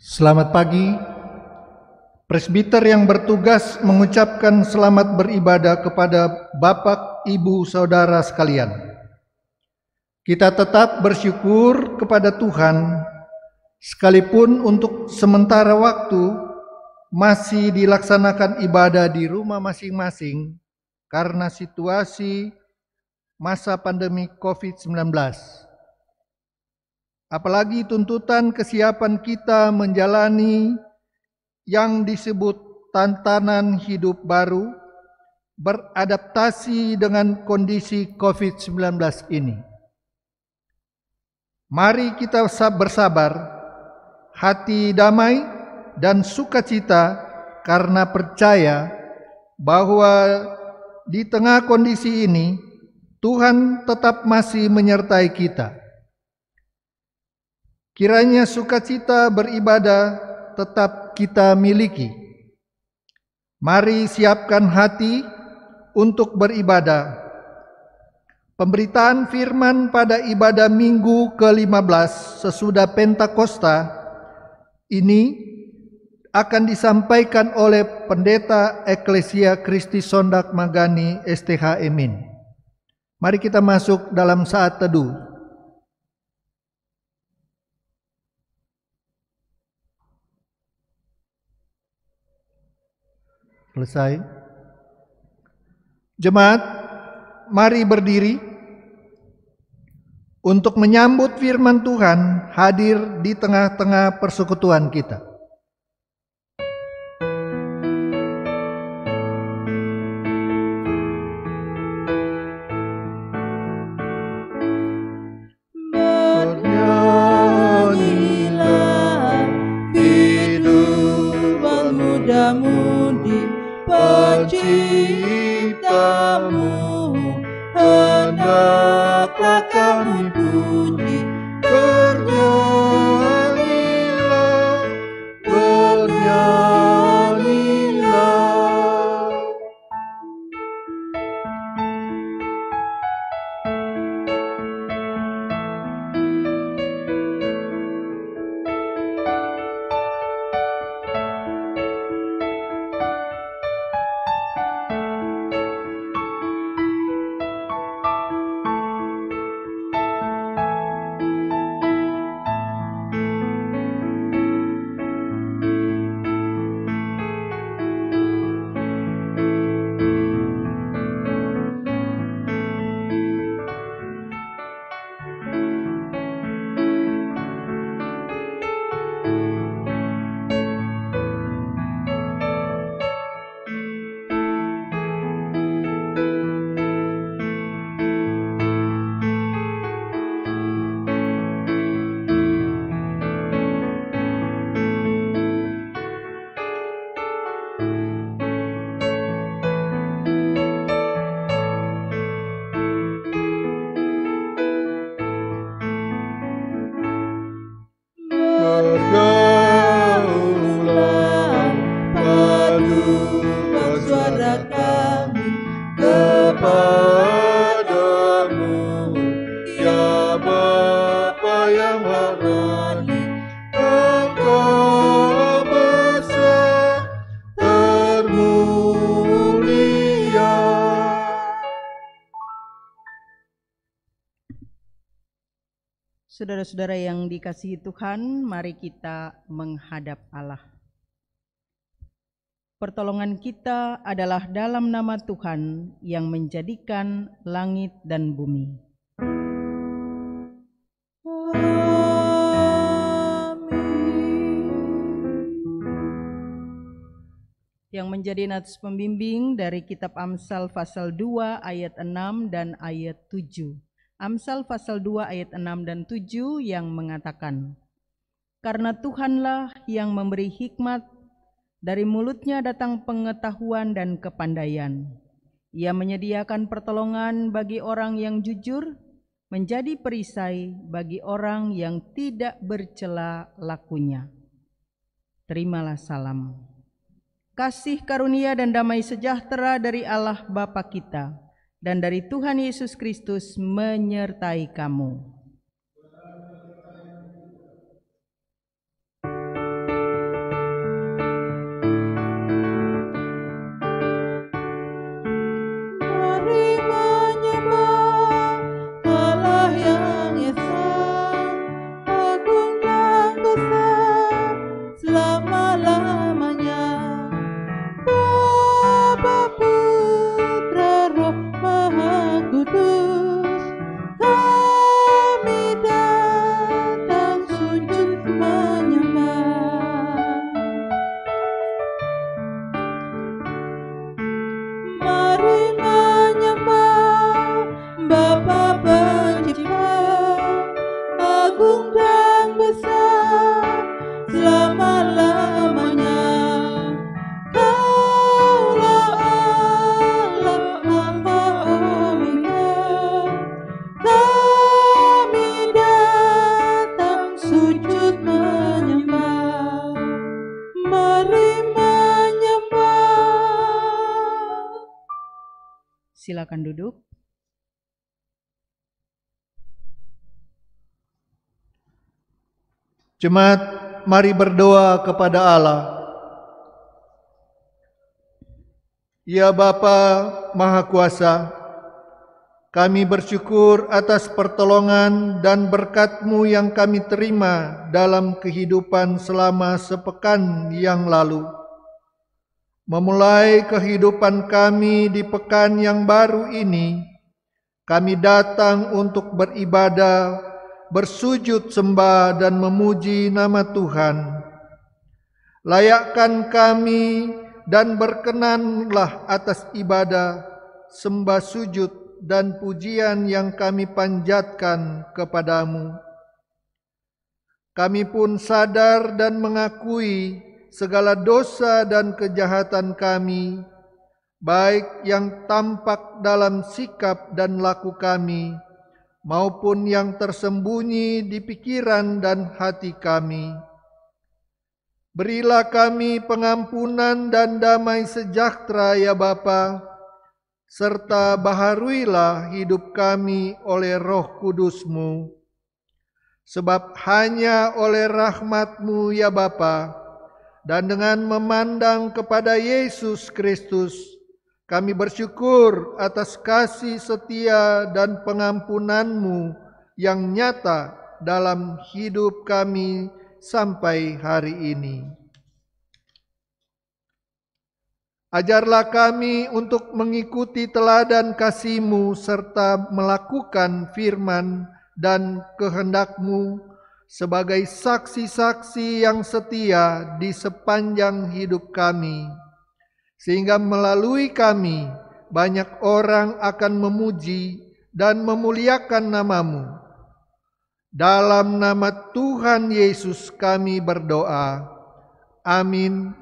Selamat pagi. Presbiter yang bertugas mengucapkan selamat beribadah kepada Bapak, Ibu, Saudara sekalian. Kita tetap bersyukur kepada Tuhan, sekalipun untuk sementara waktu masih dilaksanakan ibadah di rumah masing-masing karena situasi masa pandemi COVID-19. Apalagi tuntutan kesiapan kita menjalani yang disebut tantangan hidup baru, beradaptasi dengan kondisi COVID-19 ini. Mari kita bersabar, hati damai dan sukacita karena percaya bahwa di tengah kondisi ini Tuhan tetap masih menyertai kita. Kiranya sukacita beribadah tetap kita miliki. Mari siapkan hati untuk beribadah. Pemberitaan firman pada ibadah minggu ke-15 sesudah Pentakosta ini akan disampaikan oleh Pendeta Eklesia Kristi Sondak Magani STH Emin. Mari kita masuk dalam saat teduh. Selesai. Jemaat, mari berdiri untuk menyambut firman Tuhan hadir di tengah-tengah persekutuan kita. Bernyanyilah hidup bermuda-mudi Penciptamu, hendaklah kami puji. Bernyanyilah, bernyanyilah. Bergaulah, padu bersuara kami kepadamu, ya Bapa yang harmoni, Engkau besar termulia. Saudara-saudara yang dikasihi Tuhan, mari kita menghadap Allah. Pertolongan kita adalah dalam nama Tuhan yang menjadikan langit dan bumi. Yang menjadi nats pembimbing dari kitab Amsal pasal 2 ayat 6 dan ayat 7. Amsal pasal 2 ayat 6 dan 7 yang mengatakan, karena Tuhanlah yang memberi hikmat, dari mulutnya datang pengetahuan dan kepandaian. Ia menyediakan pertolongan bagi orang yang jujur, menjadi perisai bagi orang yang tidak bercela lakunya. Terimalah salam. Kasih karunia dan damai sejahtera dari Allah Bapa kita dan dari Tuhan Yesus Kristus menyertai kamu. Silakan duduk. Jemaat, mari berdoa kepada Allah. Ya Bapa Maha Kuasa, kami bersyukur atas pertolongan dan berkat-Mu yang kami terima dalam kehidupan selama sepekan yang lalu. Memulai kehidupan kami di pekan yang baru ini, kami datang untuk beribadah, bersujud sembah dan memuji nama Tuhan. Layakkan kami dan berkenanlah atas ibadah, sembah sujud dan pujian yang kami panjatkan kepadamu. Kami pun sadar dan mengakui segala dosa dan kejahatan kami, baik yang tampak dalam sikap dan laku kami, maupun yang tersembunyi di pikiran dan hati kami. Berilah kami pengampunan dan damai sejahtera ya Bapa, serta baharuilah hidup kami oleh Roh Kudus-Mu. Sebab hanya oleh rahmat-Mu ya Bapa, dan dengan memandang kepada Yesus Kristus, kami bersyukur atas kasih setia dan pengampunan-Mu yang nyata dalam hidup kami sampai hari ini. Ajarlah kami untuk mengikuti teladan kasih-Mu serta melakukan firman dan kehendak-Mu sebagai saksi-saksi yang setia di sepanjang hidup kami, sehingga melalui kami banyak orang akan memuji dan memuliakan nama-Mu. Dalam nama Tuhan Yesus kami berdoa. Amin.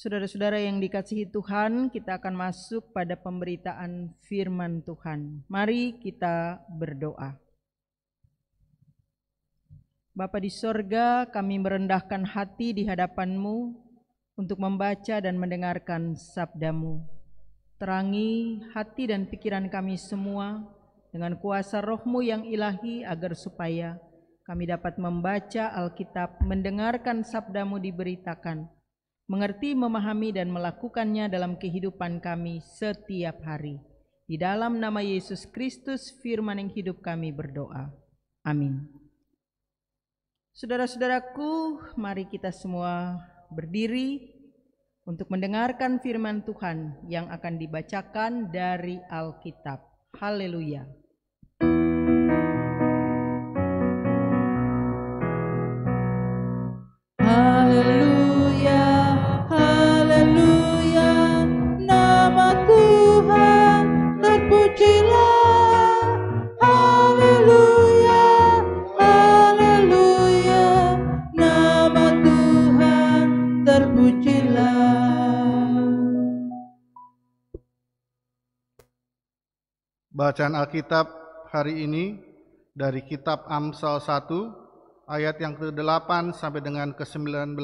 Saudara-saudara yang dikasihi Tuhan, kita akan masuk pada pemberitaan firman Tuhan. Mari kita berdoa. Bapa di sorga, kami merendahkan hati di hadapan-Mu untuk membaca dan mendengarkan sabda-Mu. Terangi hati dan pikiran kami semua dengan kuasa Roh-Mu yang ilahi, agar supaya kami dapat membaca Alkitab, mendengarkan sabda-Mu diberitakan, mengerti, memahami, dan melakukannya dalam kehidupan kami setiap hari. Di dalam nama Yesus Kristus, firman yang hidup, kami berdoa. Amin. Saudara-saudaraku, mari kita semua berdiri untuk mendengarkan firman Tuhan yang akan dibacakan dari Alkitab. Haleluya. Haleluya. Haleluya, nama Tuhan terpujilah. Haleluya, haleluya, nama Tuhan terpujilah. Bacaan Alkitab hari ini dari kitab Amsal 1 ayat yang ke-8 sampai dengan ke-19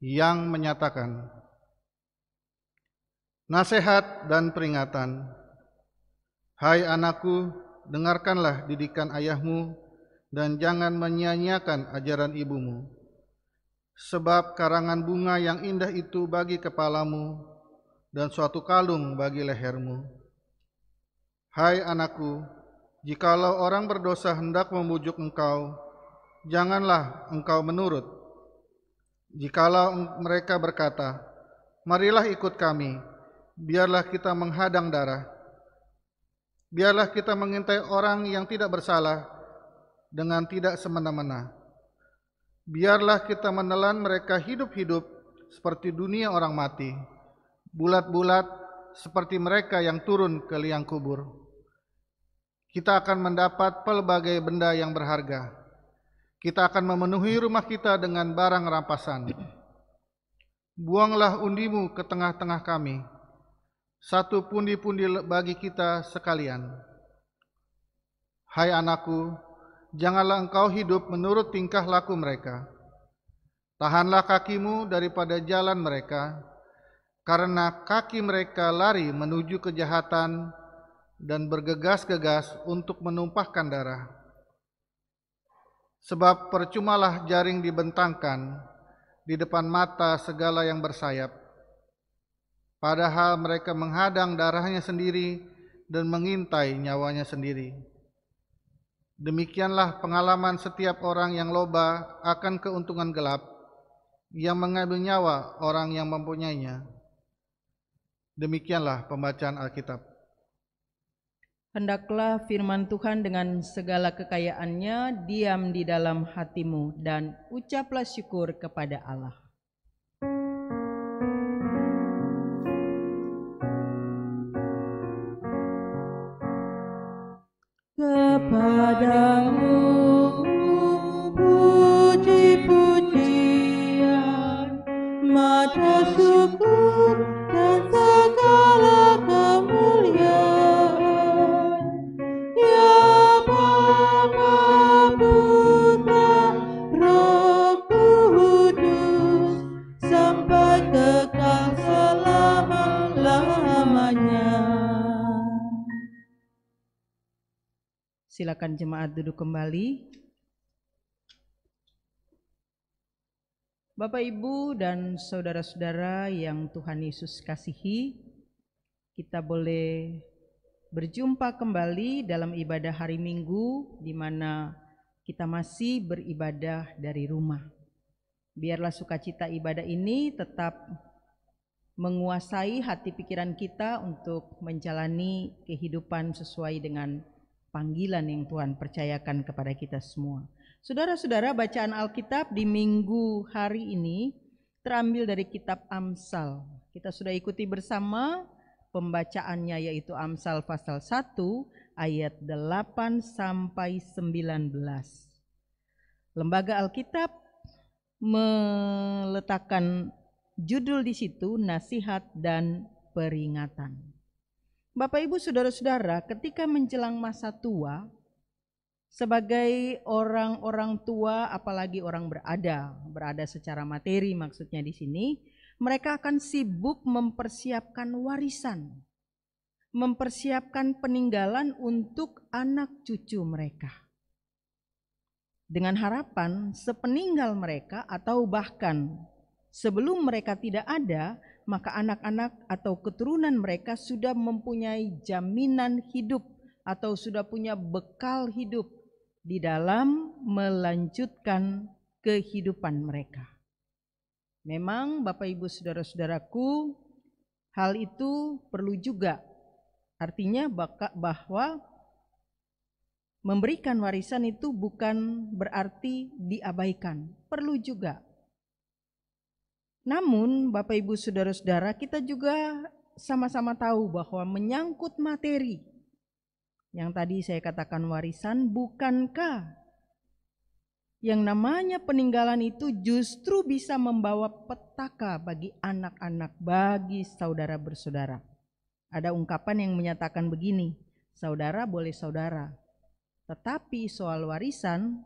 yang menyatakan, nasihat dan peringatan. Hai anakku, dengarkanlah didikan ayahmu dan jangan menyia-nyiakan ajaran ibumu. Sebab karangan bunga yang indah itu bagi kepalamu dan suatu kalung bagi lehermu. Hai anakku, jikalau orang berdosa hendak membujuk engkau, janganlah engkau menurut. Jikalau mereka berkata, marilah ikut kami, biarlah kita menghadang darah. Biarlah kita mengintai orang yang tidak bersalah dengan tidak semena-mena. Biarlah kita menelan mereka hidup-hidup seperti dunia orang mati, bulat-bulat seperti mereka yang turun ke liang kubur. Kita akan mendapat pelbagai benda yang berharga. Kita akan memenuhi rumah kita dengan barang rampasan. Buanglah undimu ke tengah-tengah kami, satu pundi-pundi bagi kita sekalian. Hai anakku, janganlah engkau hidup menurut tingkah laku mereka. Tahanlah kakimu daripada jalan mereka, karena kaki mereka lari menuju kejahatan dan bergegas-gegas untuk menumpahkan darah. Sebab percumalah jaring dibentangkan di depan mata segala yang bersayap, padahal mereka menghadang darahnya sendiri dan mengintai nyawanya sendiri. Demikianlah pengalaman setiap orang yang loba akan keuntungan gelap, yang mengambil nyawa orang yang mempunyainya. Demikianlah pembacaan Alkitab. Hendaklah firman Tuhan dengan segala kekayaannya diam di dalam hatimu, dan ucaplah syukur kepada Allah. Kepadamu puji-pujian, maha syukur dan segala kemuliaan. Ya Bapa, Putra, Roh Kudus, sampai kekal selama-lamanya. Silakan jemaat duduk kembali. Bapak, Ibu, dan saudara-saudara yang Tuhan Yesus kasihi, kita boleh berjumpa kembali dalam ibadah hari Minggu, di mana kita masih beribadah dari rumah. Biarlah sukacita ibadah ini tetap menguasai hati pikiran kita untuk menjalani kehidupan sesuai dengan panggilan yang Tuhan percayakan kepada kita semua. Saudara-saudara, bacaan Alkitab di minggu hari ini terambil dari kitab Amsal. Kita sudah ikuti bersama pembacaannya, yaitu Amsal pasal 1 ayat 8 sampai 19. Lembaga Alkitab meletakkan judul di situ, nasihat dan peringatan. Bapak, Ibu, saudara-saudara, ketika menjelang masa tua, sebagai orang-orang tua, apalagi orang berada secara materi, maksudnya di sini, mereka akan sibuk mempersiapkan warisan, mempersiapkan peninggalan untuk anak cucu mereka. Dengan harapan sepeninggal mereka atau bahkan sebelum mereka tidak ada, maka anak-anak atau keturunan mereka sudah mempunyai jaminan hidup atau sudah punya bekal hidup di dalam melanjutkan kehidupan mereka. Memang Bapak, Ibu, saudara-saudaraku, hal itu perlu juga. Artinya bahwa memberikan warisan itu bukan berarti diabaikan, perlu juga. Namun Bapak, Ibu, saudara-saudara, kita juga sama-sama tahu bahwa menyangkut materi yang tadi saya katakan warisan, bukankah yang namanya peninggalan itu justru bisa membawa petaka bagi anak-anak, bagi saudara bersaudara. Ada ungkapan yang menyatakan begini, Saudara boleh saudara, tetapi soal warisan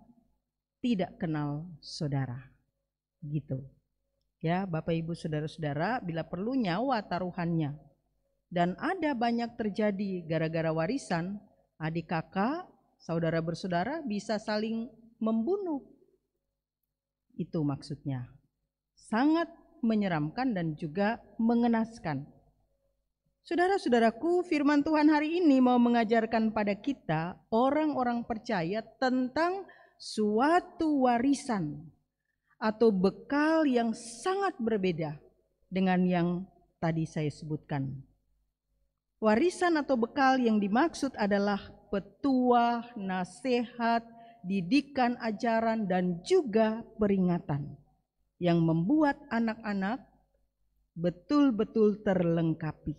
tidak kenal saudara. Gitu. Ya, Bapak Ibu Saudara-saudara, bila perlu nyawa taruhannya. Dan ada banyak terjadi gara-gara warisan, adik kakak, saudara bersaudara bisa saling membunuh. Itu maksudnya. Sangat menyeramkan dan juga mengenaskan. Saudara-saudaraku, firman Tuhan hari ini mau mengajarkan pada kita, orang-orang percaya, tentang suatu warisan atau bekal yang sangat berbeda dengan yang tadi saya sebutkan. Warisan atau bekal yang dimaksud adalah petuah, nasihat, didikan, ajaran, dan juga peringatan yang membuat anak-anak betul-betul terlengkapi.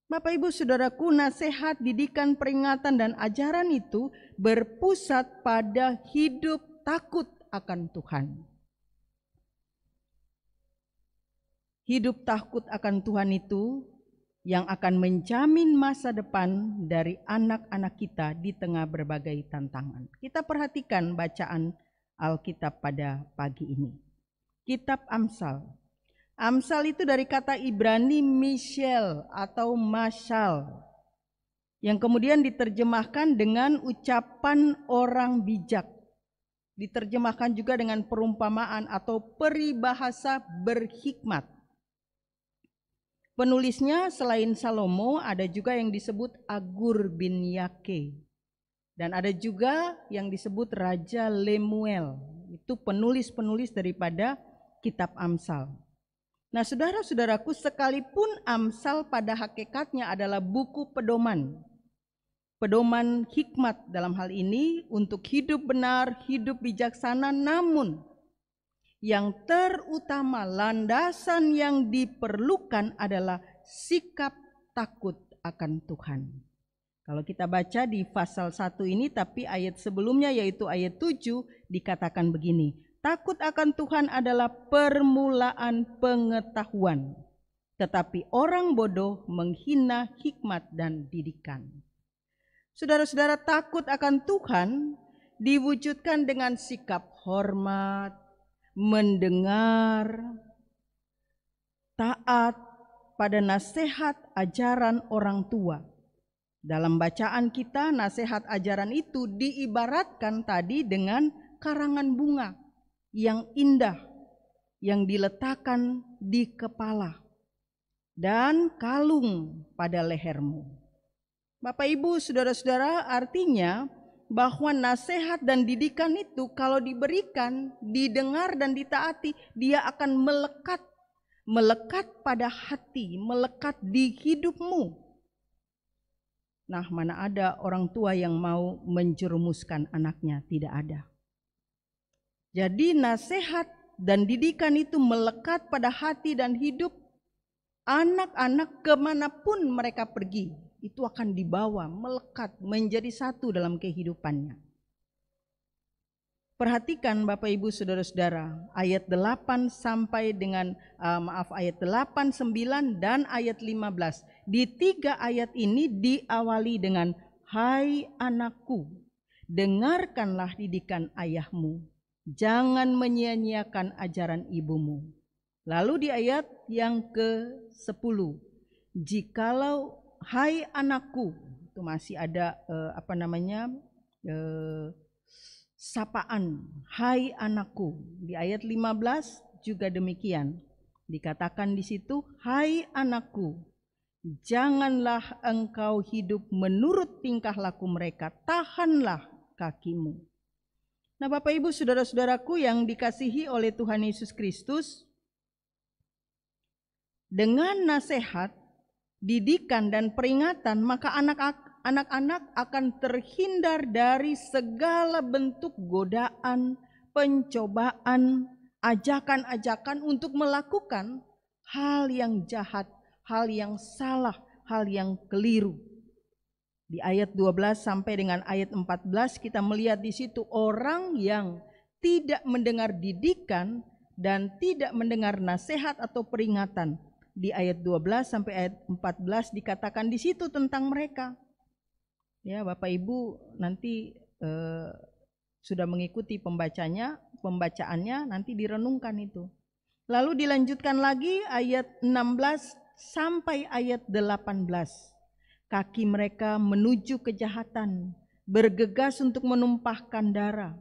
Bapak Ibu Saudaraku, nasihat, didikan, peringatan, dan ajaran itu berpusat pada hidup takut akan Tuhan. Hidup takut akan Tuhan itu yang akan menjamin masa depan dari anak-anak kita di tengah berbagai tantangan. Kita perhatikan bacaan Alkitab pada pagi ini. Kitab Amsal. Amsal itu dari kata Ibrani Mishel atau Mashal, yang kemudian diterjemahkan dengan ucapan orang bijak. Diterjemahkan juga dengan perumpamaan atau peribahasa berhikmat. Penulisnya selain Salomo ada juga yang disebut Agur bin Yake. Dan ada juga yang disebut Raja Lemuel. Itu penulis-penulis daripada kitab Amsal. Nah, saudara-saudaraku, sekalipun Amsal pada hakikatnya adalah buku pedoman. Pedoman hikmat dalam hal ini untuk hidup benar, hidup bijaksana, namun yang terutama landasan yang diperlukan adalah sikap takut akan Tuhan. Kalau kita baca di pasal 1 ini, tapi ayat sebelumnya yaitu ayat 7 dikatakan begini, takut akan Tuhan adalah permulaan pengetahuan, tetapi orang bodoh menghina hikmat dan didikan. Saudara-saudara, takut akan Tuhan diwujudkan dengan sikap hormat, mendengar, taat pada nasihat ajaran orang tua. Dalam bacaan kita, nasihat ajaran itu diibaratkan tadi dengan karangan bunga yang indah yang diletakkan di kepala dan kalung pada lehermu. Bapak Ibu Saudara-saudara, artinya bahwa nasihat dan didikan itu kalau diberikan, didengar dan ditaati, dia akan melekat pada hati, melekat di hidupmu. Nah, mana ada orang tua yang mau menjerumuskan anaknya? Tidak ada. Jadi nasihat dan didikan itu melekat pada hati dan hidup anak-anak kemanapun mereka pergi. Itu akan dibawa, melekat, menjadi satu dalam kehidupannya. Perhatikan Bapak Ibu Saudara-saudara, ayat 8 sampai dengan ayat 8, 9 dan ayat 15. Di 3 ayat ini diawali dengan hai anakku, dengarkanlah didikan ayahmu, jangan menyia-nyiakan ajaran ibumu. Lalu di ayat yang ke-10, jikalau hai anakku, itu masih ada sapaan, hai anakku. Di ayat 15 juga demikian. Dikatakan di situ, hai anakku, janganlah engkau hidup menurut tingkah laku mereka, tahanlah kakimu. Nah, Bapak Ibu Saudara-saudaraku yang dikasihi oleh Tuhan Yesus Kristus, dengan nasihat, didikan dan peringatan, maka anak-anak akan terhindar dari segala bentuk godaan, pencobaan, ajakan-ajakan untuk melakukan hal yang jahat, hal yang salah, hal yang keliru. Di ayat 12 sampai dengan ayat 14 kita melihat di situ orang yang tidak mendengar didikan dan tidak mendengar nasihat atau peringatan. Di ayat 12 sampai ayat 14 dikatakan di situ tentang mereka. Ya, Bapak Ibu nanti sudah mengikuti pembacaannya, nanti direnungkan itu. Lalu dilanjutkan lagi ayat 16 sampai ayat 18. Kaki mereka menuju kejahatan, bergegas untuk menumpahkan darah.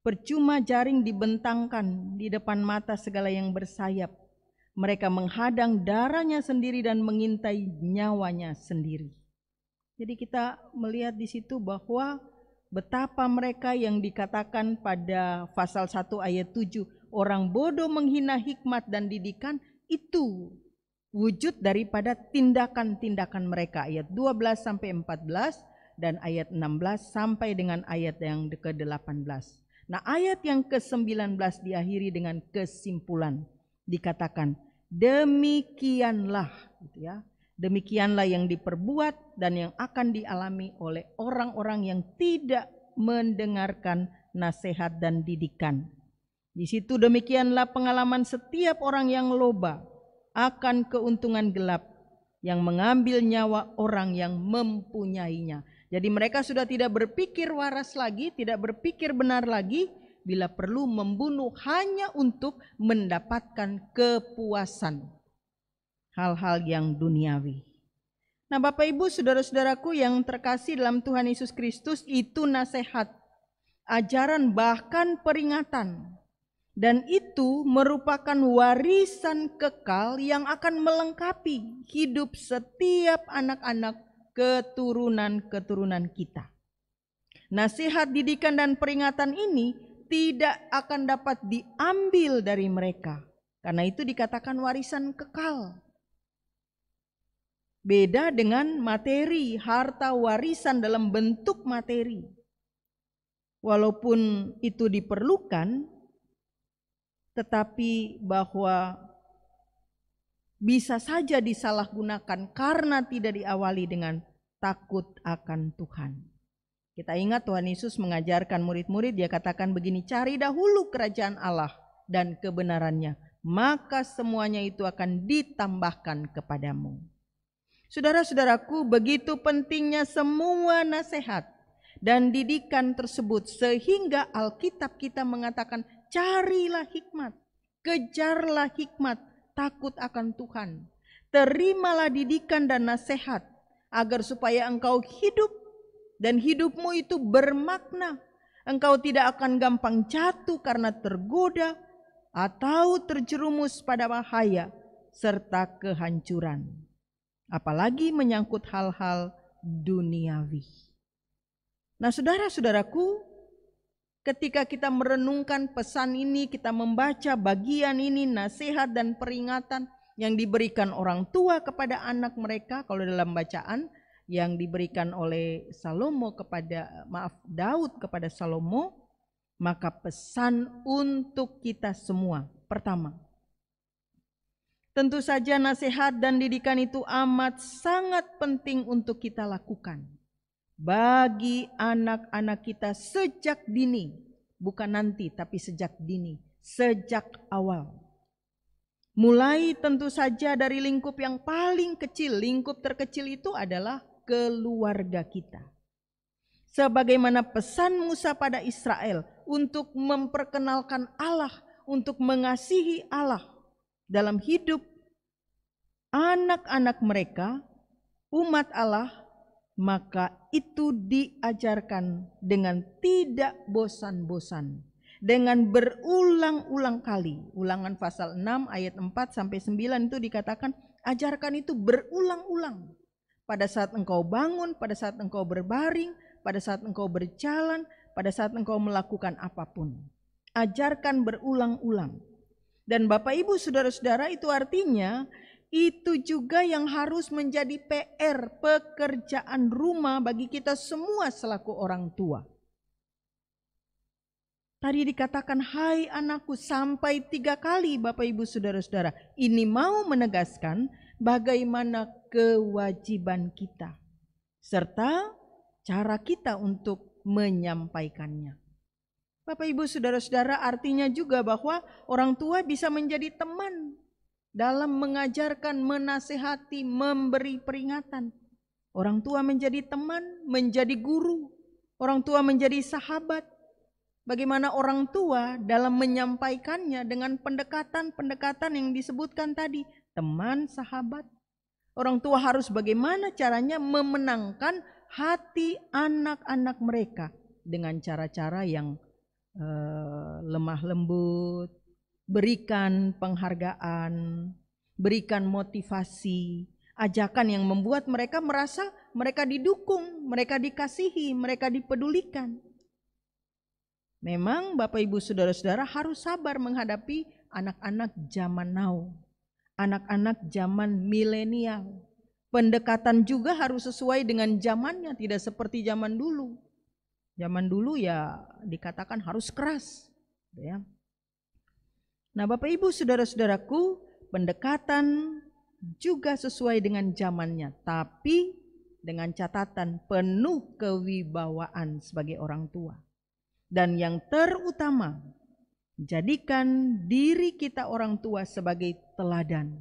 Percuma jaring dibentangkan di depan mata segala yang bersayap. Mereka menghadang darahnya sendiri dan mengintai nyawanya sendiri. Jadi kita melihat di situ bahwa betapa mereka yang dikatakan pada pasal 1 ayat 7, orang bodoh menghina hikmat dan didikan, itu wujud daripada tindakan-tindakan mereka. Ayat 12 sampai 14 dan ayat 16 sampai dengan ayat yang ke-18. Nah, ayat yang ke-19 diakhiri dengan kesimpulan. Dikatakan, demikianlah, gitu ya. Demikianlah yang diperbuat dan yang akan dialami oleh orang-orang yang tidak mendengarkan nasihat dan didikan. Di situ demikianlah pengalaman setiap orang yang loba akan keuntungan gelap yang mengambil nyawa orang yang mempunyainya. Jadi mereka sudah tidak berpikir waras lagi, tidak berpikir benar lagi, bila perlu membunuh hanya untuk mendapatkan kepuasan. Hal-hal yang duniawi. Nah, Bapak Ibu, saudara-saudaraku yang terkasih dalam Tuhan Yesus Kristus, itu nasihat, ajaran, bahkan peringatan. Dan itu merupakan warisan kekal yang akan melengkapi hidup setiap anak-anak keturunan-keturunan kita. Nasihat, didikan, dan peringatan ini tidak akan dapat diambil dari mereka. Karena itu dikatakan warisan kekal. Beda dengan materi, harta warisan dalam bentuk materi. Walaupun itu diperlukan, tetapi bahwa bisa saja disalahgunakan karena tidak diawali dengan takut akan Tuhan. Kita ingat Tuhan Yesus mengajarkan murid-murid, dia katakan begini, cari dahulu kerajaan Allah dan kebenarannya, maka semuanya itu akan ditambahkan kepadamu. Saudara-saudaraku, begitu pentingnya semua nasihat dan didikan tersebut sehingga Alkitab kita mengatakan carilah hikmat, kejarlah hikmat, takut akan Tuhan. Terimalah didikan dan nasihat agar supaya engkau hidup dan hidupmu itu bermakna. Engkau tidak akan gampang jatuh karena tergoda atau terjerumus pada bahaya serta kehancuran. Apalagi menyangkut hal-hal duniawi. Nah, saudara-saudaraku, ketika kita merenungkan pesan ini, kita membaca bagian ini, nasihat dan peringatan yang diberikan orang tua kepada anak mereka, kalau dalam bacaan yang diberikan oleh Daud kepada Salomo, maka pesan untuk kita semua. Pertama, tentu saja nasihat dan didikan itu amat sangat penting untuk kita lakukan bagi anak-anak kita sejak dini, bukan nanti tapi sejak dini, sejak awal. Mulai tentu saja dari lingkup yang paling kecil, lingkup terkecil itu adalah keluarga kita. Sebagaimana pesan Musa pada Israel untuk memperkenalkan Allah, untuk mengasihi Allah dalam hidup anak-anak mereka, umat Allah, maka itu diajarkan dengan tidak bosan-bosan, dengan berulang-ulang kali. Ulangan pasal 6 ayat 4 sampai 9 itu dikatakan ajarkan itu berulang-ulang. Pada saat engkau bangun, pada saat engkau berbaring, pada saat engkau berjalan, pada saat engkau melakukan apapun. Ajarkan berulang-ulang. Dan Bapak Ibu saudara-saudara, itu artinya itu juga yang harus menjadi PR, pekerjaan rumah bagi kita semua selaku orang tua. Tadi dikatakan, hai anakku, sampai 3 kali Bapak Ibu saudara-saudara. Ini mau menegaskan bagaimana kewajiban kita, serta cara kita untuk menyampaikannya. Bapak Ibu saudara-saudara, artinya juga bahwa orang tua bisa menjadi teman dalam mengajarkan, menasihati, memberi peringatan. Orang tua menjadi teman, menjadi guru. Orang tua menjadi sahabat. Bagaimana orang tua dalam menyampaikannya dengan pendekatan-pendekatan yang disebutkan tadi. Teman, sahabat. Orang tua harus bagaimana caranya memenangkan hati anak-anak mereka. Dengan cara-cara yang lemah lembut. Berikan penghargaan. Berikan motivasi. Ajakan yang membuat mereka merasa mereka didukung. Mereka dikasihi. Mereka dipedulikan. Memang Bapak Ibu Saudara-saudara harus sabar menghadapi anak-anak zaman now, anak-anak zaman milenial. Pendekatan juga harus sesuai dengan zamannya, tidak seperti zaman dulu. Zaman dulu ya dikatakan harus keras. Ya. Nah Bapak Ibu Saudara-saudaraku, pendekatan juga sesuai dengan zamannya, tapi dengan catatan penuh kewibawaan sebagai orang tua. Dan yang terutama, jadikan diri kita orang tua sebagai teladan,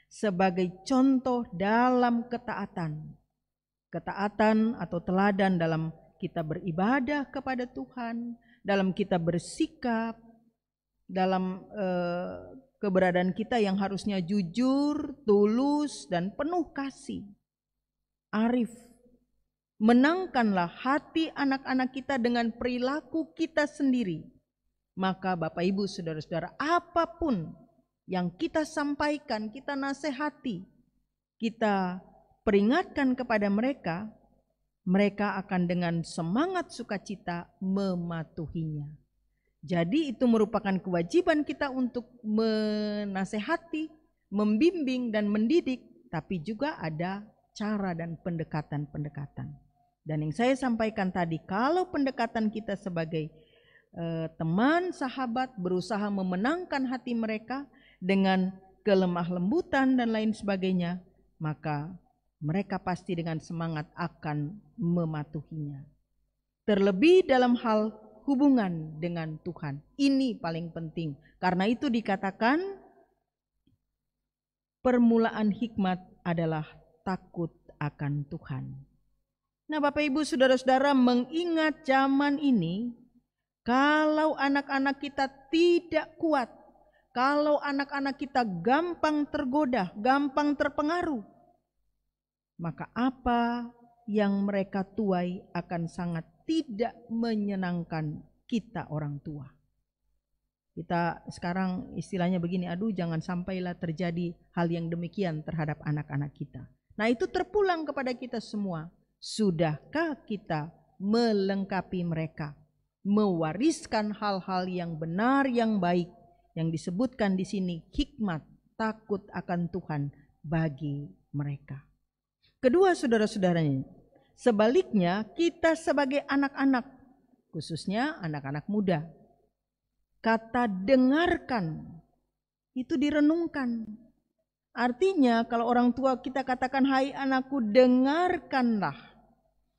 sebagai contoh dalam ketaatan. Ketaatan atau teladan dalam kita beribadah kepada Tuhan, dalam kita bersikap, dalam keberadaan kita yang harusnya jujur, tulus, dan penuh kasih. Arif. Menangkanlah hati anak-anak kita dengan perilaku kita sendiri. Maka Bapak Ibu Saudara-saudara, apapun yang kita sampaikan, kita nasihati, kita peringatkan kepada mereka, mereka akan dengan semangat sukacita mematuhinya. Jadi itu merupakan kewajiban kita untuk menasehati, membimbing dan mendidik, tapi juga ada cara dan pendekatan-pendekatan. Dan yang saya sampaikan tadi, kalau pendekatan kita sebagai teman, sahabat, berusaha memenangkan hati mereka dengan kelemah lembutan dan lain sebagainya, maka mereka pasti dengan semangat akan mematuhinya. Terlebih dalam hal hubungan dengan Tuhan. Ini paling penting. Karena itu dikatakan permulaan hikmat adalah takut akan Tuhan. Nah Bapak Ibu Saudara-saudara, mengingat zaman ini, kalau anak-anak kita tidak kuat, kalau anak-anak kita gampang tergoda, gampang terpengaruh, maka apa yang mereka tuai akan sangat tidak menyenangkan kita orang tua. Kita sekarang istilahnya begini, aduh jangan sampailah terjadi hal yang demikian terhadap anak-anak kita. Nah itu terpulang kepada kita semua. Sudahkah kita melengkapi mereka, mewariskan hal-hal yang benar, yang baik, yang disebutkan di sini hikmat, takut akan Tuhan bagi mereka. Kedua saudara-saudaranya, sebaliknya kita sebagai anak-anak, khususnya anak-anak muda, kata dengarkan itu direnungkan. Artinya kalau orang tua kita katakan, hai anakku dengarkanlah.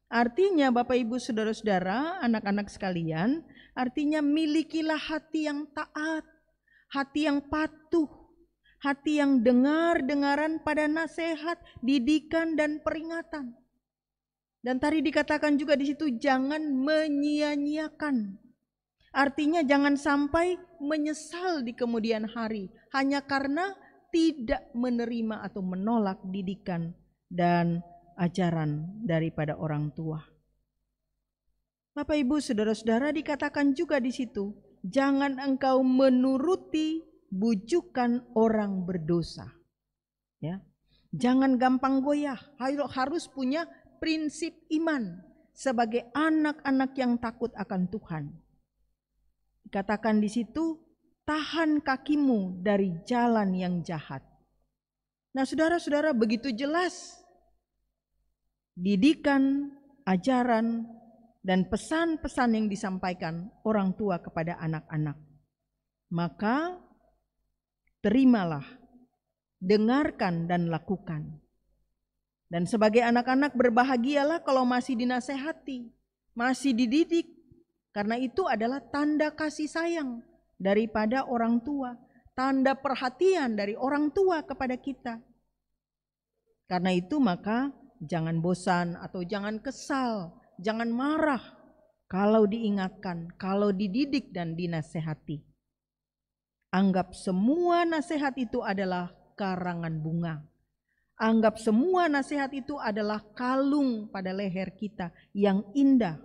Artinya Bapak Ibu Saudara-saudara, anak-anak sekalian, artinya milikilah hati yang taat, hati yang patuh, hati yang dengar-dengaran pada nasihat, didikan dan peringatan. Dan tadi dikatakan juga di situ jangan menyia-nyiakan. Artinya jangan sampai menyesal di kemudian hari hanya karena tidak menerima atau menolak didikan dan ajaran daripada orang tua. Bapak Ibu Saudara-saudara, dikatakan juga di situ, jangan engkau menuruti bujukan orang berdosa. Ya. Jangan gampang goyah, harus punya prinsip iman sebagai anak-anak yang takut akan Tuhan. Dikatakan di situ, tahan kakimu dari jalan yang jahat. Nah saudara-saudara, begitu jelas didikan, ajaran, dan pesan-pesan yang disampaikan orang tua kepada anak-anak. Maka terimalah, dengarkan dan lakukan. Dan sebagai anak-anak berbahagialah kalau masih dinasehati, masih dididik. Karena itu adalah tanda kasih sayang daripada orang tua, tanda perhatian dari orang tua kepada kita. Karena itu maka jangan bosan atau jangan kesal, jangan marah kalau diingatkan, kalau dididik dan dinasehati. Anggap semua nasihat itu adalah karangan bunga. Anggap semua nasihat itu adalah kalung pada leher kita yang indah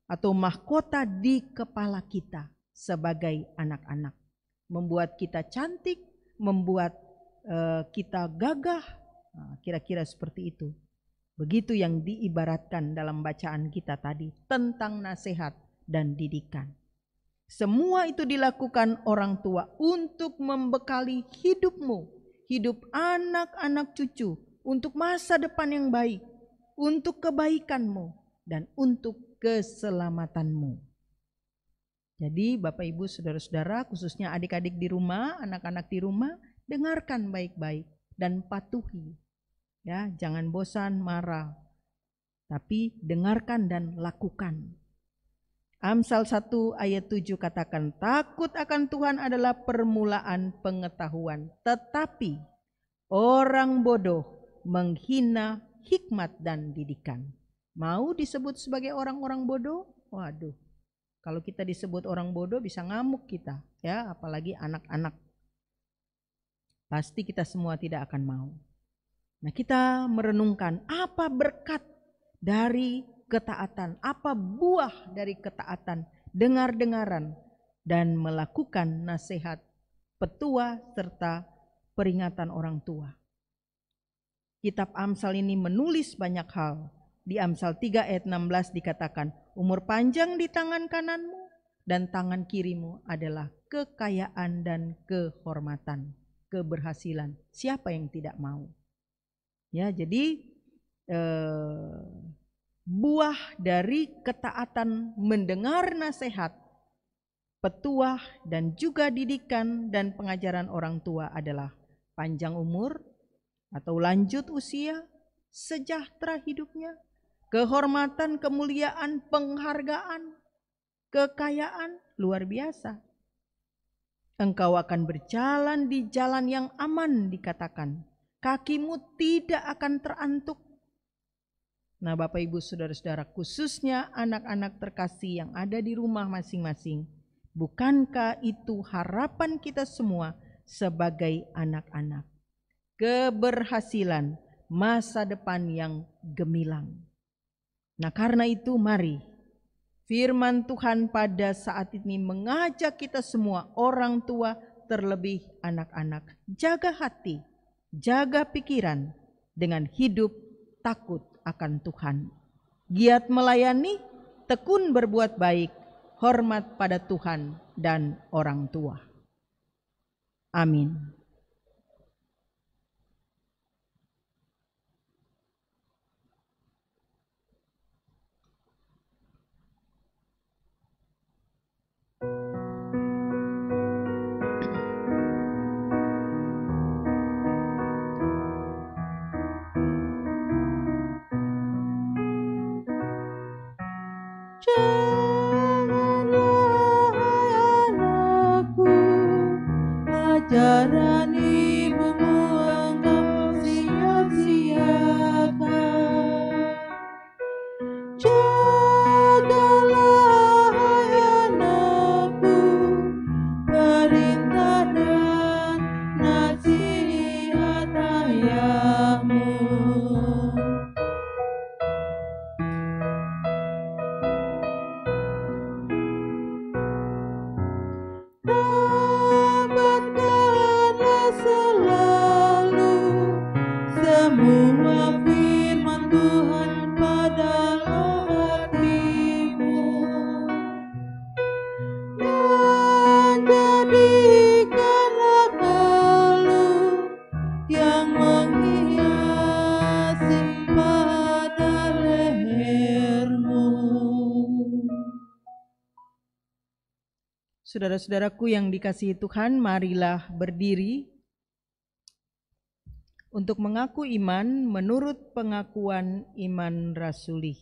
atau mahkota di kepala kita sebagai anak-anak. Membuat kita cantik, membuat kita gagah, kira-kira seperti itu. Begitu yang diibaratkan dalam bacaan kita tadi tentang nasihat dan didikan. Semua itu dilakukan orang tua untuk membekali hidupmu, hidup anak-anak cucu, untuk masa depan yang baik, untuk kebaikanmu, dan untuk keselamatanmu. Jadi Bapak Ibu Saudara-saudara, khususnya adik-adik di rumah, anak-anak di rumah, dengarkan baik-baik dan patuhi. Ya, jangan bosan marah, tapi dengarkan dan lakukan. Amsal 1 ayat 7 katakan, takut akan Tuhan adalah permulaan pengetahuan, tetapi orang bodoh menghina hikmat dan didikan. Mau disebut sebagai orang-orang bodoh? Waduh, kalau kita disebut orang bodoh bisa ngamuk kita, ya, apalagi anak-anak. Pasti kita semua tidak akan mau. Nah, kita merenungkan apa berkat dari ketaatan, apa buah dari ketaatan, dengar-dengaran dan melakukan nasihat petua serta peringatan orang tua. Kitab Amsal ini menulis banyak hal. Di Amsal 3 ayat 16 dikatakan, umur panjang di tangan kananmu dan tangan kirimu adalah kekayaan dan kehormatan, keberhasilan. Siapa yang tidak mau? Ya, jadi buah dari ketaatan mendengar nasihat, petuah dan juga didikan dan pengajaran orang tua adalah panjang umur atau lanjut usia, sejahtera hidupnya, kehormatan, kemuliaan, penghargaan, kekayaan luar biasa. Engkau akan berjalan di jalan yang aman dikatakan. Kakimu tidak akan terantuk. Nah, Bapak Ibu Saudara-saudara, khususnya anak-anak terkasih yang ada di rumah masing-masing, bukankah itu harapan kita semua sebagai anak-anak? Keberhasilan, masa depan yang gemilang. Nah, karena itu mari firman Tuhan pada saat ini mengajak kita semua, orang tua terlebih anak-anak, jaga hati, jaga pikiran dengan hidup takut akan Tuhan. Giat melayani, tekun berbuat baik, hormat pada Tuhan dan orang tua. Amin. Janganlah hai anakku, ajaran ibumu engkau sia-siakan. Jagalah hai anakku, perintah dan nasihat ayahmu. Rapatkanlah selalu semua firman Tuhan pada hatimu, dan jadikanlah kalung yang menghiasi pada lehermu. Saudara-saudaraku yang dikasihi Tuhan, marilah berdiri untuk mengaku iman menurut pengakuan iman rasuli.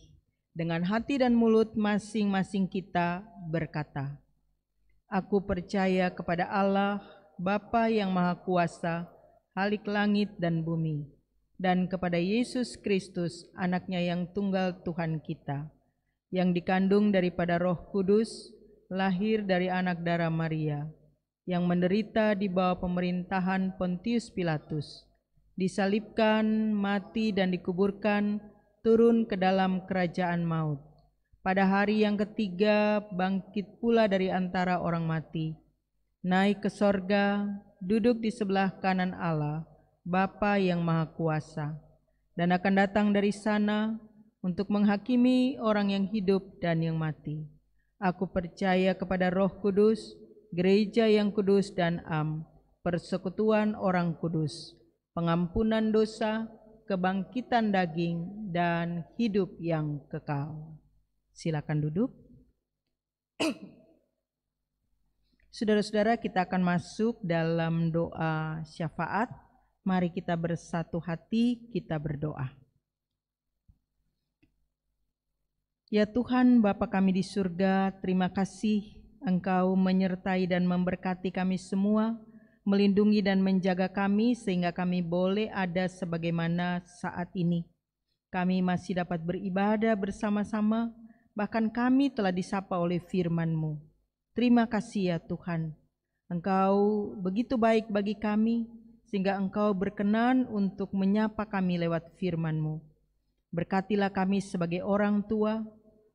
Dengan hati dan mulut masing-masing kita berkata, aku percaya kepada Allah, Bapa yang Maha Kuasa, Khalik langit dan bumi, dan kepada Yesus Kristus, anaknya yang tunggal Tuhan kita, yang dikandung daripada Roh Kudus, lahir dari anak darah Maria, yang menderita di bawah pemerintahan Pontius Pilatus, disalibkan, mati dan dikuburkan, turun ke dalam kerajaan maut. Pada hari yang ketiga bangkit pula dari antara orang mati, naik ke sorga, duduk di sebelah kanan Allah, Bapa yang Maha Kuasa, dan akan datang dari sana untuk menghakimi orang yang hidup dan yang mati. Aku percaya kepada Roh Kudus, gereja yang kudus dan am, persekutuan orang kudus, pengampunan dosa, kebangkitan daging, dan hidup yang kekal. Silakan duduk. Saudara-saudara, kita akan masuk dalam doa syafaat. Mari kita bersatu hati, kita berdoa. Ya Tuhan, Bapa kami di surga, terima kasih Engkau menyertai dan memberkati kami semua, melindungi dan menjaga kami sehingga kami boleh ada sebagaimana saat ini. Kami masih dapat beribadah bersama-sama, bahkan kami telah disapa oleh firman-Mu. Terima kasih ya Tuhan, Engkau begitu baik bagi kami, sehingga Engkau berkenan untuk menyapa kami lewat firman-Mu. Berkatilah kami sebagai orang tua,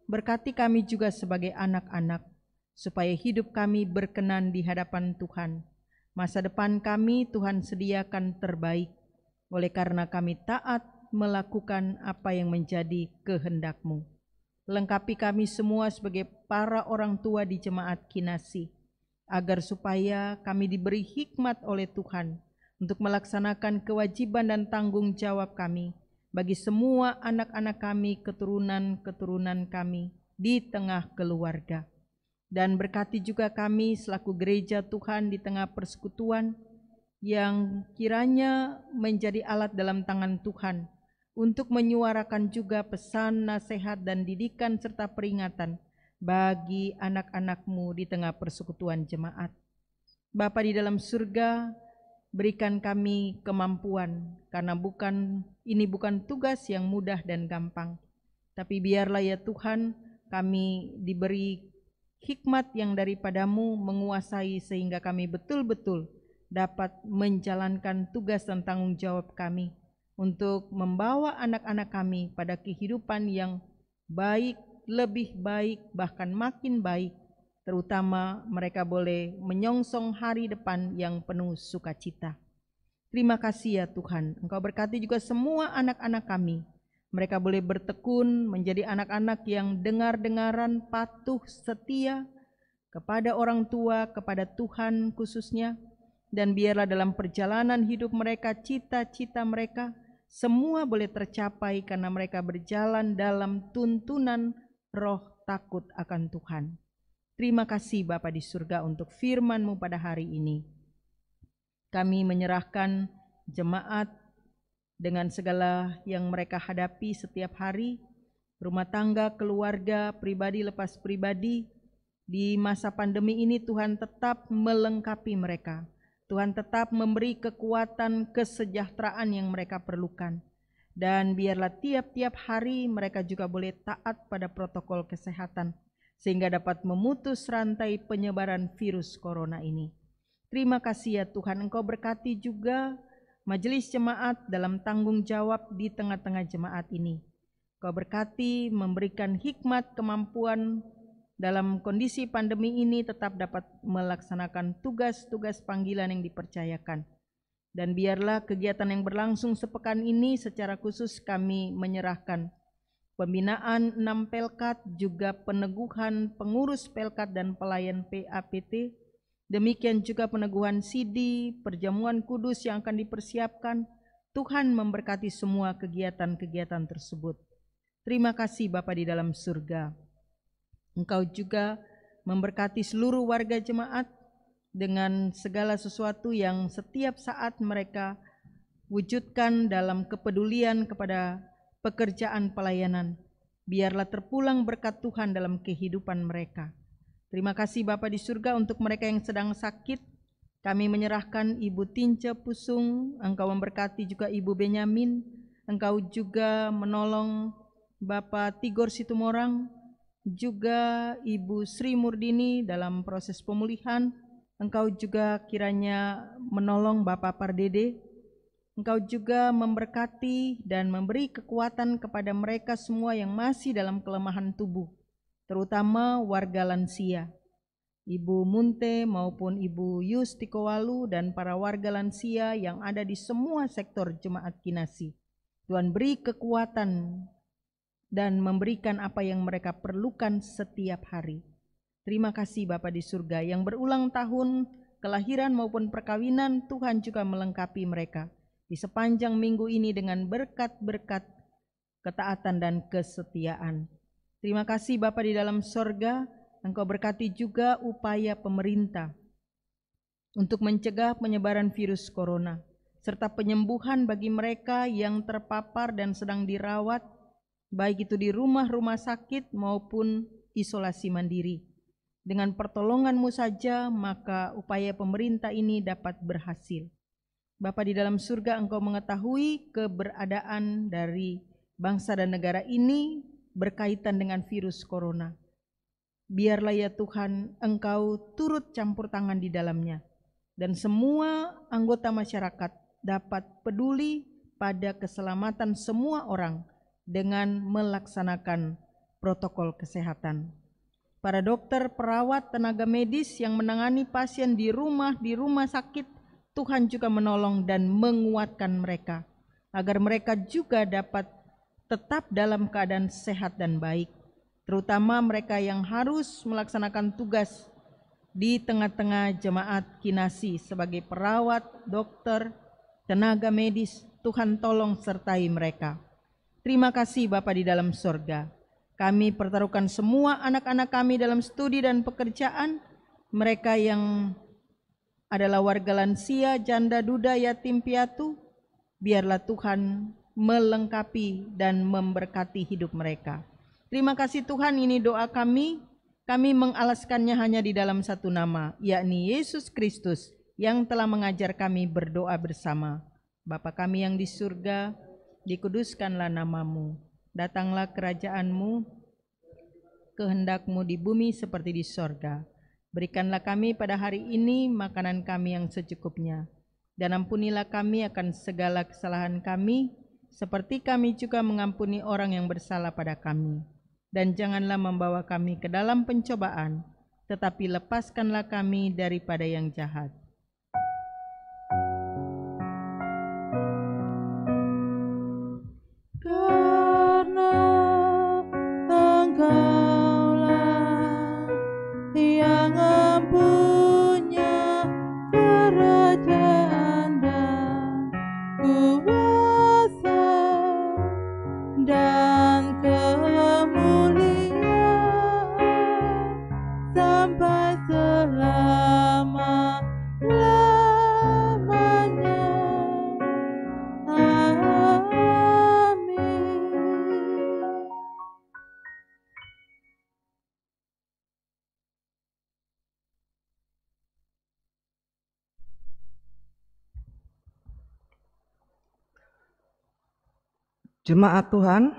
berkati kami juga sebagai anak-anak, supaya hidup kami berkenan di hadapan Tuhan. Masa depan kami Tuhan sediakan terbaik, oleh karena kami taat melakukan apa yang menjadi kehendak-Mu. Lengkapi kami semua sebagai para orang tua di jemaat Kinasih, agar supaya kami diberi hikmat oleh Tuhan untuk melaksanakan kewajiban dan tanggung jawab kami bagi semua anak-anak kami, keturunan-keturunan kami di tengah keluarga. Dan berkati juga kami selaku gereja Tuhan di tengah persekutuan yang kiranya menjadi alat dalam tangan Tuhan untuk menyuarakan juga pesan, nasihat, dan didikan serta peringatan bagi anak-anak-Mu di tengah persekutuan jemaat. Bapa di dalam surga, berikan kami kemampuan, karena ini bukan tugas yang mudah dan gampang. Tapi biarlah ya Tuhan, kami diberi hikmat yang daripada-Mu menguasai sehingga kami betul-betul dapat menjalankan tugas dan tanggung jawab kami untuk membawa anak-anak kami pada kehidupan yang baik, lebih baik, bahkan makin baik, terutama mereka boleh menyongsong hari depan yang penuh sukacita. Terima kasih ya Tuhan, Engkau berkati juga semua anak-anak kami. Mereka boleh bertekun menjadi anak-anak yang dengar-dengaran, patuh, setia kepada orang tua, kepada Tuhan khususnya. Dan biarlah dalam perjalanan hidup mereka, cita-cita mereka semua boleh tercapai karena mereka berjalan dalam tuntunan roh takut akan Tuhan. Terima kasih Bapa di surga untuk firman-Mu pada hari ini. Kami menyerahkan jemaat dengan segala yang mereka hadapi setiap hari, rumah tangga, keluarga, pribadi lepas pribadi. Di masa pandemi ini Tuhan tetap melengkapi mereka. Tuhan tetap memberi kekuatan, kesejahteraan yang mereka perlukan. Dan biarlah tiap-tiap hari mereka juga boleh taat pada protokol kesehatan, sehingga dapat memutus rantai penyebaran virus corona ini. Terima kasih ya Tuhan, Engkau berkati juga majelis jemaat dalam tanggung jawab di tengah-tengah jemaat ini. Engkau berkati memberikan hikmat, kemampuan dalam kondisi pandemi ini tetap dapat melaksanakan tugas-tugas panggilan yang dipercayakan. Dan biarlah kegiatan yang berlangsung sepekan ini secara khusus kami menyerahkan pembinaan 6 pelkat, juga peneguhan pengurus pelkat dan pelayan PAPT. Demikian juga peneguhan CD, perjamuan kudus yang akan dipersiapkan. Tuhan memberkati semua kegiatan-kegiatan tersebut. Terima kasih Bapa di dalam surga. Engkau juga memberkati seluruh warga jemaat dengan segala sesuatu yang setiap saat mereka wujudkan dalam kepedulian kepada pekerjaan pelayanan. Biarlah terpulang berkat Tuhan dalam kehidupan mereka. Terima kasih Bapa di surga untuk mereka yang sedang sakit. Kami menyerahkan Ibu Tince Pusung, Engkau memberkati juga Ibu Benyamin, Engkau juga menolong Bapak Tigor Situmorang, juga Ibu Sri Murdini dalam proses pemulihan. Engkau juga kiranya menolong Bapak Pardede. Engkau juga memberkati dan memberi kekuatan kepada mereka semua yang masih dalam kelemahan tubuh, terutama warga lansia. Ibu Munte maupun Ibu Yustikowalu dan para warga lansia yang ada di semua sektor Jemaat Kinasi. Tuhan beri kekuatan dan memberikan apa yang mereka perlukan setiap hari. Terima kasih Bapa di surga yang berulang tahun kelahiran maupun perkawinan, Tuhan juga melengkapi mereka di sepanjang minggu ini dengan berkat-berkat ketaatan dan kesetiaan. Terima kasih Bapa di dalam sorga, Engkau berkati juga upaya pemerintah untuk mencegah penyebaran virus corona, serta penyembuhan bagi mereka yang terpapar dan sedang dirawat, baik itu di rumah-rumah sakit maupun isolasi mandiri. Dengan pertolongan-Mu saja, maka upaya pemerintah ini dapat berhasil. Bapa di dalam surga, Engkau mengetahui keberadaan dari bangsa dan negara ini berkaitan dengan virus corona. Biarlah ya Tuhan, Engkau turut campur tangan di dalamnya, dan semua anggota masyarakat dapat peduli pada keselamatan semua orang dengan melaksanakan protokol kesehatan. Para dokter, perawat, tenaga medis yang menangani pasien di rumah sakit, Tuhan juga menolong dan menguatkan mereka, agar mereka juga dapat tetap dalam keadaan sehat dan baik. Terutama mereka yang harus melaksanakan tugas di tengah-tengah jemaat Kinasi sebagai perawat, dokter, tenaga medis. Tuhan tolong sertai mereka. Terima kasih Bapa di dalam sorga. Kami pertaruhkan semua anak-anak kami dalam studi dan pekerjaan, mereka yang adalah warga lansia, janda, duda, yatim piatu. Biarlah Tuhan melengkapi dan memberkati hidup mereka. Terima kasih Tuhan, ini doa kami. Kami mengalaskannya hanya di dalam satu nama, yakni Yesus Kristus yang telah mengajar kami berdoa bersama. Bapa kami yang di surga, dikuduskanlah nama-Mu. Datanglah kerajaan-Mu, kehendak-Mu di bumi seperti di sorga. Berikanlah kami pada hari ini makanan kami yang secukupnya. Dan ampunilah kami akan segala kesalahan kami, seperti kami juga mengampuni orang yang bersalah pada kami. Dan janganlah membawa kami ke dalam pencobaan, tetapi lepaskanlah kami daripada yang jahat. Karena Engkaulah yang mempunyai kerajaan dan kuasa dan kemuliaan sampai selama-lamanya. Amin. Jemaat Tuhan,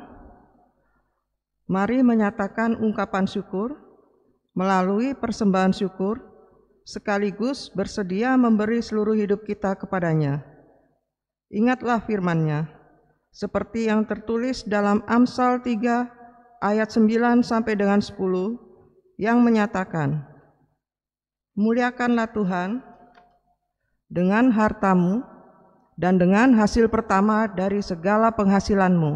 mari menyatakan ungkapan syukur melalui persembahan syukur, sekaligus bersedia memberi seluruh hidup kita kepadanya. Ingatlah firman-Nya, seperti yang tertulis dalam Amsal 3 ayat 9 sampai dengan 10, yang menyatakan, muliakanlah Tuhan dengan hartamu dan dengan hasil pertama dari segala penghasilanmu,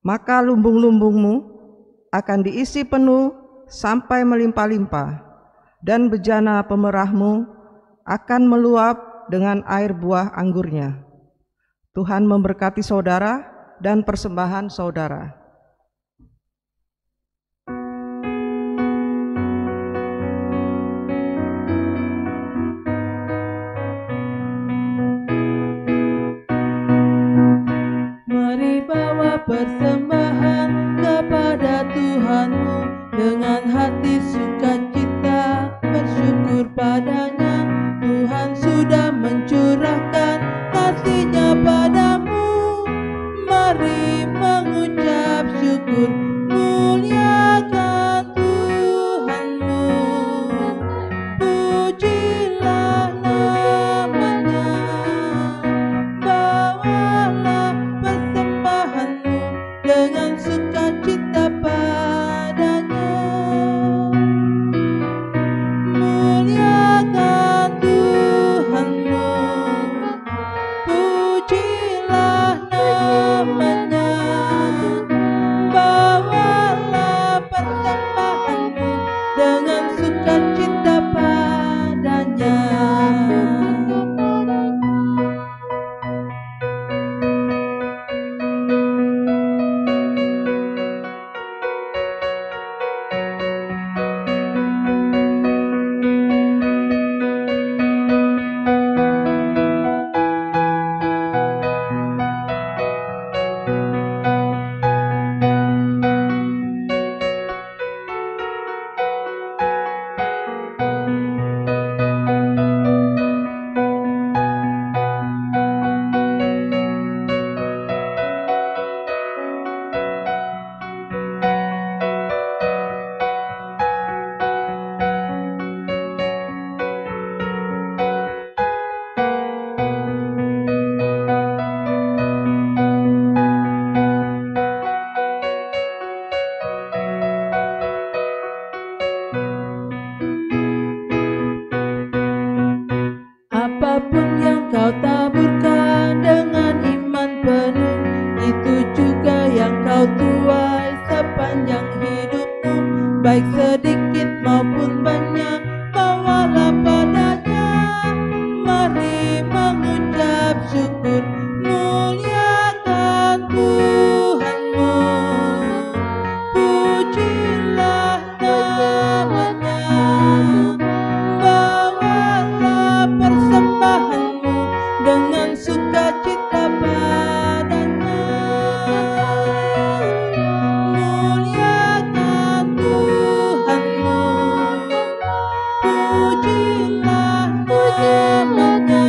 maka lumbung-lumbungmu akan diisi penuh sampai melimpah-limpah, dan bejana pemerahmu akan meluap dengan air buah anggurnya. Tuhan memberkati saudara dan persembahan saudara. Mari bawa persembahan kepada Tuhanmu dengan hati sukacita, bersyukur padanya. Tuhan kau tuai sepanjang hidupmu, baik sedikit maupun banyak, bawalah padanya. Mari mengucap syukur, muliakan Tuhanmu, pujilah namanya. Bawalah persembahanmu dengan sukacita padanya. Muliakan Tuhanmu, pujilah namanya.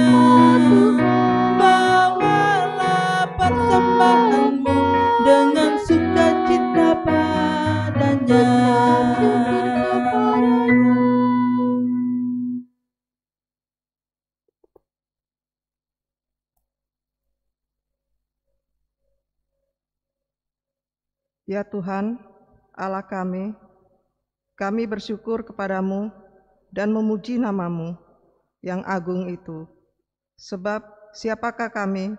Bawalah persembahanmu dengan sukacita padanya. Ya Tuhan, Allah kami bersyukur kepadamu dan memuji nama-Mu yang agung itu. Sebab siapakah kami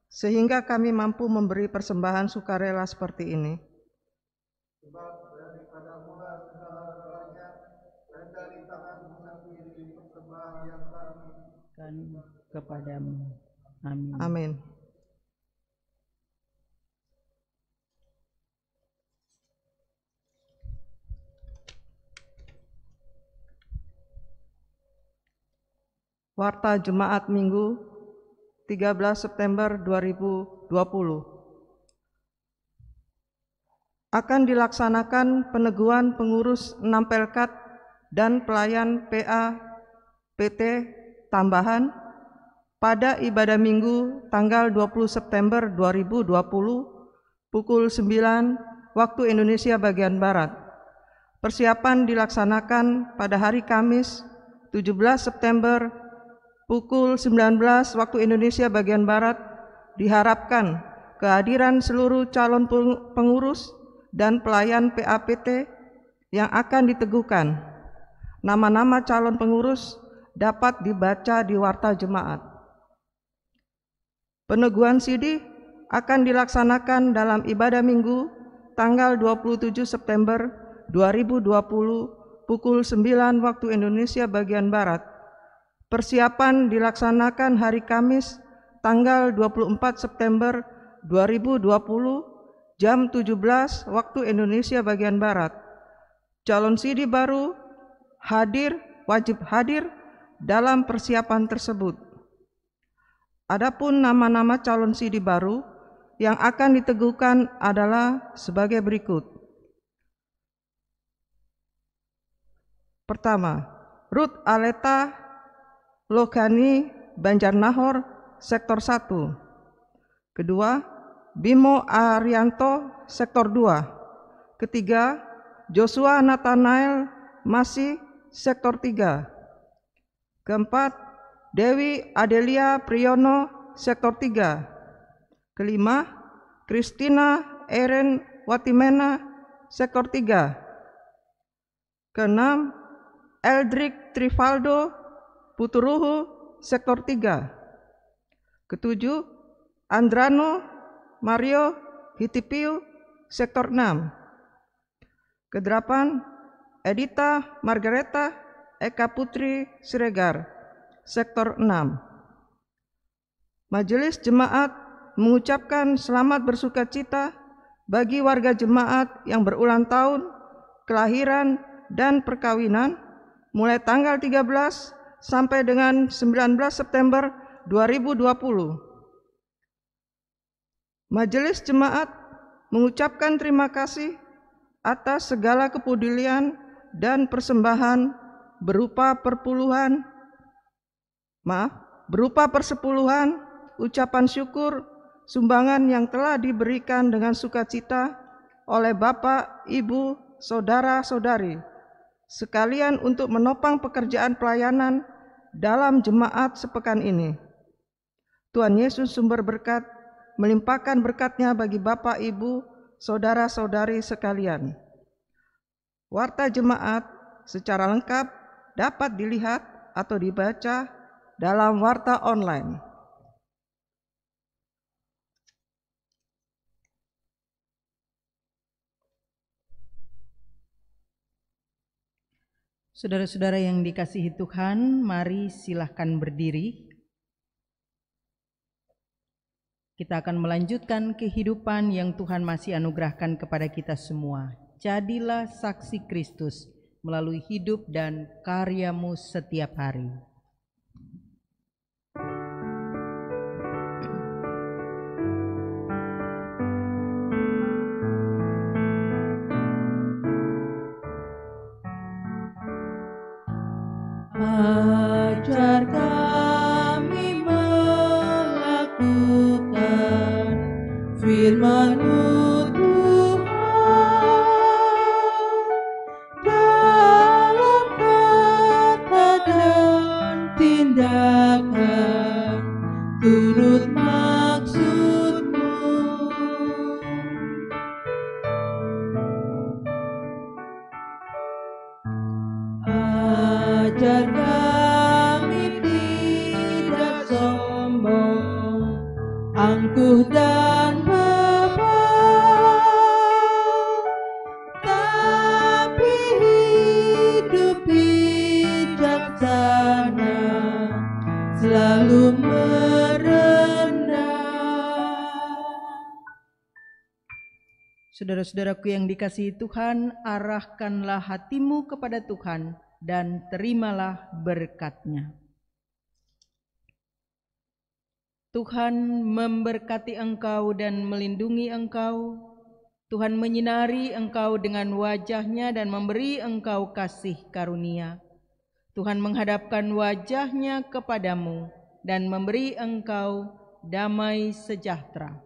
sehingga kami mampu memberi persembahan sukarela seperti ini? Sebab daripadamu-lah segala-galanya, dan dari tangan-Mu sendiri persembahan yang kami Kan kepadamu. Amin. Amin. Warta Jemaat Minggu 13 September 2020. Akan dilaksanakan peneguhan pengurus 6 Pelkat dan pelayan PA PT tambahan pada ibadah Minggu tanggal 20 September 2020 pukul 9 waktu Indonesia bagian Barat. Persiapan dilaksanakan pada hari Kamis 17 September pukul 19 waktu Indonesia bagian Barat. Diharapkan kehadiran seluruh calon pengurus dan pelayan PAPT yang akan diteguhkan. Nama-nama calon pengurus dapat dibaca di Warta Jemaat. Peneguhan sidi akan dilaksanakan dalam ibadah Minggu tanggal 27 September 2020 pukul 9 waktu Indonesia bagian Barat. Persiapan dilaksanakan hari Kamis tanggal 24 September 2020 jam 17 waktu Indonesia bagian Barat. Calon sidi baru wajib hadir dalam persiapan tersebut. Adapun nama-nama calon sidi baru yang akan diteguhkan adalah sebagai berikut. Pertama, Ruth Aleta Logani Banjarnahor Sektor 1. Kedua, Bimo Arianto Sektor 2. Ketiga, Joshua Nathanael Masih Sektor 3. Keempat, Dewi Adelia Priyono Sektor 3. Kelima, Christina Eren Watimena Sektor 3. Keenam, Eldrik Trivaldo Puturuhu Sektor 3. Ketujuh, Andrano Mario Hitipiu Sektor 6. Kedelapan, Edita Margareta Eka Putri Siregar Sektor 6. Majelis Jemaat mengucapkan selamat bersukacita bagi warga jemaat yang berulang tahun, kelahiran, dan perkawinan mulai tanggal 13 sampai dengan 19 September 2020. Majelis Jemaat mengucapkan terima kasih atas segala kepedulian dan persembahan berupa persepuluhan, ucapan syukur, sumbangan yang telah diberikan dengan sukacita oleh Bapak, Ibu, saudara-saudari sekalian untuk menopang pekerjaan pelayanan dalam jemaat sepekan ini. Tuhan Yesus sumber berkat melimpahkan berkat-Nya bagi Bapak, Ibu, saudara-saudari sekalian. Warta jemaat secara lengkap dapat dilihat atau dibaca dalam warta online. Saudara-saudara yang dikasihi Tuhan, mari silahkan berdiri. Kita akan melanjutkan kehidupan yang Tuhan masih anugerahkan kepada kita semua. Jadilah saksi Kristus melalui hidup dan karyamu setiap hari. Ajar kami melakukan firman-Mu Tuhan, dalam kata dan tindakan turut maksud-Mu. Ajar kami tidak sombong, angkuh dan bebal, tapi hidup bijaksana, selalu merendah. Saudara-saudaraku yang dikasihi Tuhan, arahkanlah hatimu kepada Tuhan dan terimalah berkat-Nya. Tuhan memberkati engkau dan melindungi engkau. Tuhan menyinari engkau dengan wajah-Nya dan memberi engkau kasih karunia. Tuhan menghadapkan wajah-Nya kepadamu dan memberi engkau damai sejahtera.